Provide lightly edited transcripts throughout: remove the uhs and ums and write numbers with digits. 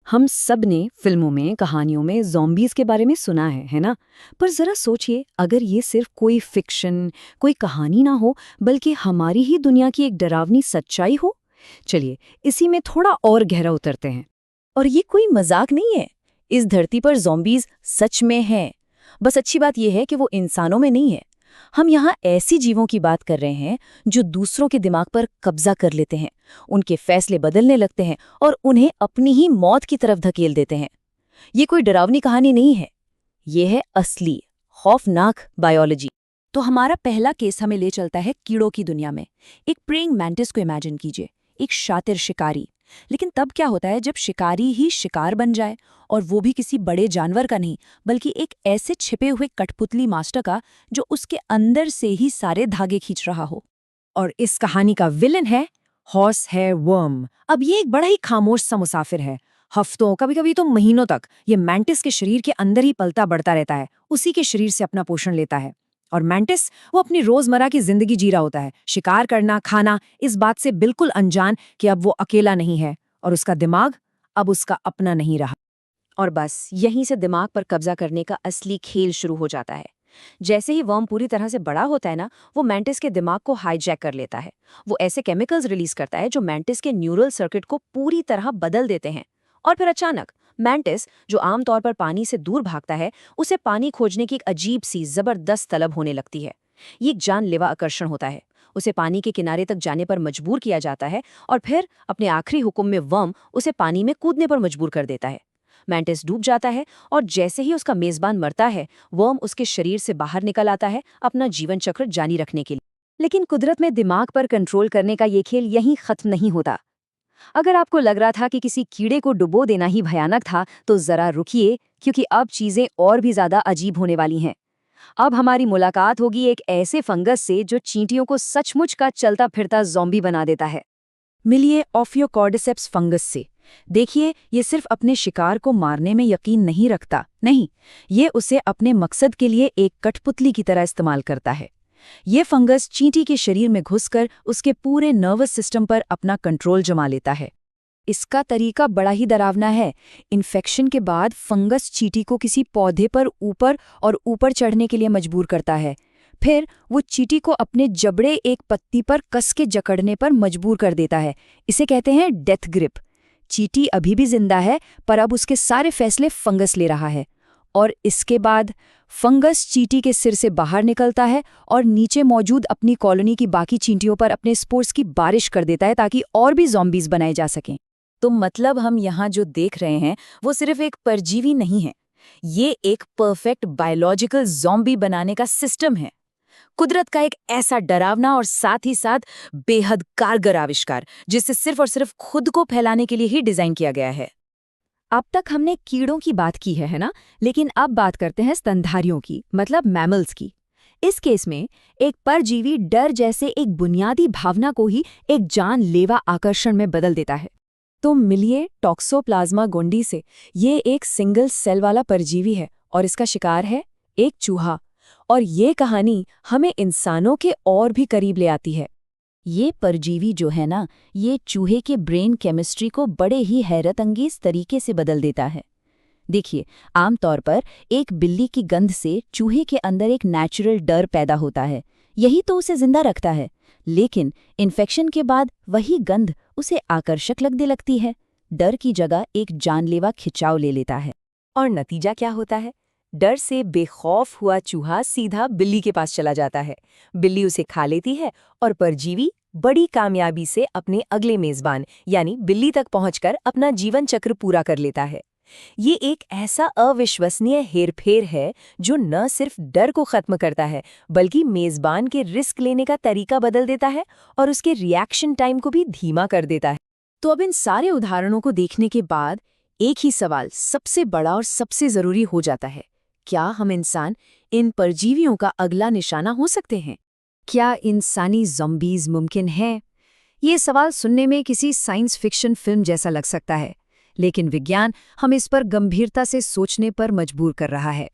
हम सब ने फिल्मों में कहानियों में ज़ॉम्बीज़ के बारे में सुना है ना? पर ज़रा सोचिए, अगर ये सिर्फ कोई फिक्शन, कोई कहानी ना हो, बल्कि हमारी ही दुनिया की एक डरावनी सच्चाई हो। चलिए, इसी में थोड़ा और गहरा उतरते हैं। और ये कोई मजाक नहीं है। इस धरती पर ज़ॉम्बीज़ सच में हैं। बस अच्छी बात यह है कि वो इंसानों में नहीं है। हम यहाँ ऐसी जीवों की बात कर रहे हैं जो दूसरों के दिमाग पर कब्जा कर लेते हैं, उनके फैसले बदलने लगते हैं और उन्हें अपनी ही मौत की तरफ धकेल देते हैं। ये कोई डरावनी कहानी नहीं है, ये है असली खौफनाक बायोलॉजी। तो हमारा पहला केस हमें ले चलता है कीड़ों की दुनिया में। एक प्रेइंग मैंटिस को इमेजिन कीजिए, एक शातिर शिकारी। लेकिन तब क्या होता है जब शिकारी ही शिकार बन जाए, और वो भी किसी बड़े जानवर का नहीं, बल्कि एक ऐसे छिपे हुए कठपुतली मास्टर का जो उसके अंदर से ही सारे धागे खींच रहा हो। और इस कहानी का विलन है हॉर्स है वर्म। अब ये एक बड़ा ही खामोश सा मुसाफिर है। हफ्तों, कभी कभी तो महीनों तक ये मैंटिस के शरीर के अंदर ही पलता बढ़ता रहता है, उसी के शरीर से अपना पोषण लेता है। और मैंटिस वो अपनी रोजमर्रा की जिंदगी जी रहा होता है, शिकार करना, खाना, इस बात से बिल्कुल अनजान कि अब वो अकेला नहीं है और उसका दिमाग अब उसका अपना नहीं रहा। और बस यहीं से दिमाग पर कब्जा करने का असली खेल शुरू हो जाता है। जैसे ही वर्म पूरी तरह से बड़ा होता है ना, वो मैंटिस के दिमाग को हाईजैक कर लेता है। वो ऐसे केमिकल्स रिलीज करता है जो मैंटिस के न्यूरल सर्किट को पूरी तरह बदल देते हैं। और फिर अचानक मैंटिस, जो आमतौर पर पानी से दूर भागता है, उसे पानी खोजने की एक अजीब सी जबरदस्त तलब होने लगती है। ये एक जानलेवा आकर्षण होता है। उसे पानी के किनारे तक जाने पर मजबूर किया जाता है, और फिर अपने आखिरी हुक्म में वर्म उसे पानी में कूदने पर मजबूर कर देता है। मैंटिस डूब जाता है, और जैसे ही उसका मेजबान मरता है, वर्म उसके शरीर से बाहर निकल आता है अपना जीवन चक्र जारी रखने के लिए। लेकिन कुदरत में दिमाग पर कंट्रोल करने का ये खेल यहीं खत्म नहीं होता। अगर आपको लग रहा था कि किसी कीड़े को डुबो देना ही भयानक था, तो जरा रुकिए, क्योंकि अब चीजें और भी ज्यादा अजीब होने वाली हैं। अब हमारी मुलाकात होगी एक ऐसे फंगस से जो चींटियों को सचमुच का चलता फिरता ज़ॉम्बी बना देता है। मिलिए ऑफियोकॉर्डिसेप्स फंगस से। देखिए, ये सिर्फ अपने शिकार को मारने में यकीन नहीं रखता, नहीं, ये उसे अपने मकसद के लिए एक कठपुतली की तरह इस्तेमाल करता है। ये फंगस चींटी के शरीर में घुसकर उसके पूरे नर्वस सिस्टम पर अपना कंट्रोल जमा लेता है। इसका तरीका बड़ा ही डरावना है। इन्फेक्शन के बाद फंगस चींटी को किसी पौधे पर ऊपर चढ़ने के लिए मजबूर करता है। फिर वो चींटी को अपने जबड़े एक पत्ती पर कस के जकड़ने पर मजबूर कर देता है। इसे कहते हैं डेथ ग्रिप। चींटी अभी भी जिंदा है, पर अब उसके सारे फैसले फंगस ले रहा है। और इसके बाद फंगस चींटी के सिर से बाहर निकलता है और नीचे मौजूद अपनी कॉलोनी की बाकी चींटियों पर अपने स्पोर्स की बारिश कर देता है, ताकि और भी ज़ॉम्बीज बनाए जा सकें। तो मतलब हम यहाँ जो देख रहे हैं वो सिर्फ एक परजीवी नहीं है, ये एक परफेक्ट बायोलॉजिकल ज़ॉम्बी बनाने का सिस्टम है। कुदरत का एक ऐसा डरावना और साथ ही साथ बेहद कारगर आविष्कार, जिसे सिर्फ और सिर्फ खुद को फैलाने के लिए ही डिजाइन किया गया है। अब तक हमने कीड़ों की बात की है ना? लेकिन अब बात करते हैं स्तनधारियों की, मतलब मैमल्स की। इस केस में एक परजीवी डर जैसे एक बुनियादी भावना को ही एक जानलेवा आकर्षण में बदल देता है। तो मिलिए टॉक्सोप्लाज्मा गोंडी से। ये एक सिंगल सेल वाला परजीवी है और इसका शिकार है एक चूहा। और ये कहानी हमें इंसानों के और भी करीब ले आती है। ये परजीवी जो है ना, ये चूहे के ब्रेन केमिस्ट्री को बड़े ही हैरतअंगेज तरीके से बदल देता है। देखिए, आमतौर पर एक बिल्ली की गंध से चूहे के अंदर एक नेचुरल डर पैदा होता है, यही तो उसे जिंदा रखता है। लेकिन इन्फेक्शन के बाद वही गंध उसे आकर्षक लगने लगती है। डर की जगह एक जानलेवा खिंचाव ले लेता है। और नतीजा क्या होता है? डर से बेखौफ हुआ चूहा सीधा बिल्ली के पास चला जाता है। बिल्ली उसे खा लेती है और परजीवी बड़ी कामयाबी से अपने अगले मेजबान यानी बिल्ली तक पहुंचकर अपना जीवन चक्र पूरा कर लेता है। ये एक ऐसा अविश्वसनीय हेरफेर है जो न सिर्फ डर को खत्म करता है, बल्कि मेजबान के रिस्क लेने का तरीका बदल देता है और उसके रिएक्शन टाइम को भी धीमा कर देता है। तो अब इन सारे उदाहरणों को देखने के बाद एक ही सवाल सबसे बड़ा और सबसे जरूरी हो जाता है, क्या हम इंसान इन परजीवियों का अगला निशाना हो सकते हैं? क्या इंसानी ज़ॉम्बीज मुमकिन हैं? ये सवाल सुनने में किसी साइंस फिक्शन फिल्म जैसा लग सकता है, लेकिन विज्ञान हम इस पर गंभीरता से सोचने पर मजबूर कर रहा है।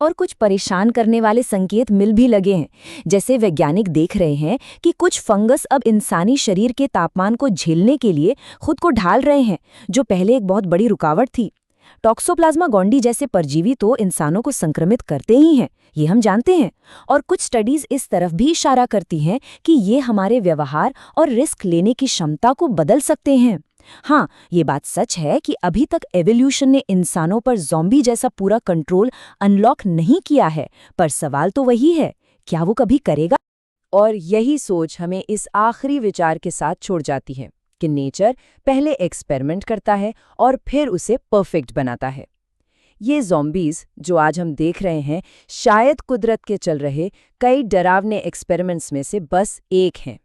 और कुछ परेशान करने वाले संकेत मिल भी लगे हैं। जैसे वैज्ञानिक देख रहे हैं कि कुछ फंगस अब इंसानी शरीर के तापमान को झेलने के लिए खुद को ढाल रहे हैं, जो पहले एक बहुत बड़ी रुकावट थी। टॉक्सोप्लाज्मा गोंडी जैसे परजीवी तो इंसानों को संक्रमित करते ही हैं, ये हम जानते हैं। और कुछ स्टडीज इस तरफ भी इशारा करती हैं कि ये हमारे व्यवहार और रिस्क लेने की क्षमता को बदल सकते हैं। हाँ, ये बात सच है कि अभी तक एवोल्यूशन ने इंसानों पर ज़ॉम्बी जैसा पूरा कंट्रोल अनलॉक नहीं किया है, पर सवाल तो वही है, क्या वो कभी करेगा? और यही सोच हमें इस आखिरी विचार के साथ छोड़ जाती है कि नेचर पहले एक्सपेरिमेंट करता है और फिर उसे परफेक्ट बनाता है। ये ज़ॉम्बीज़ जो आज हम देख रहे हैं, शायद कुदरत के चल रहे कई डरावने एक्सपेरिमेंट्स में से बस एक हैं।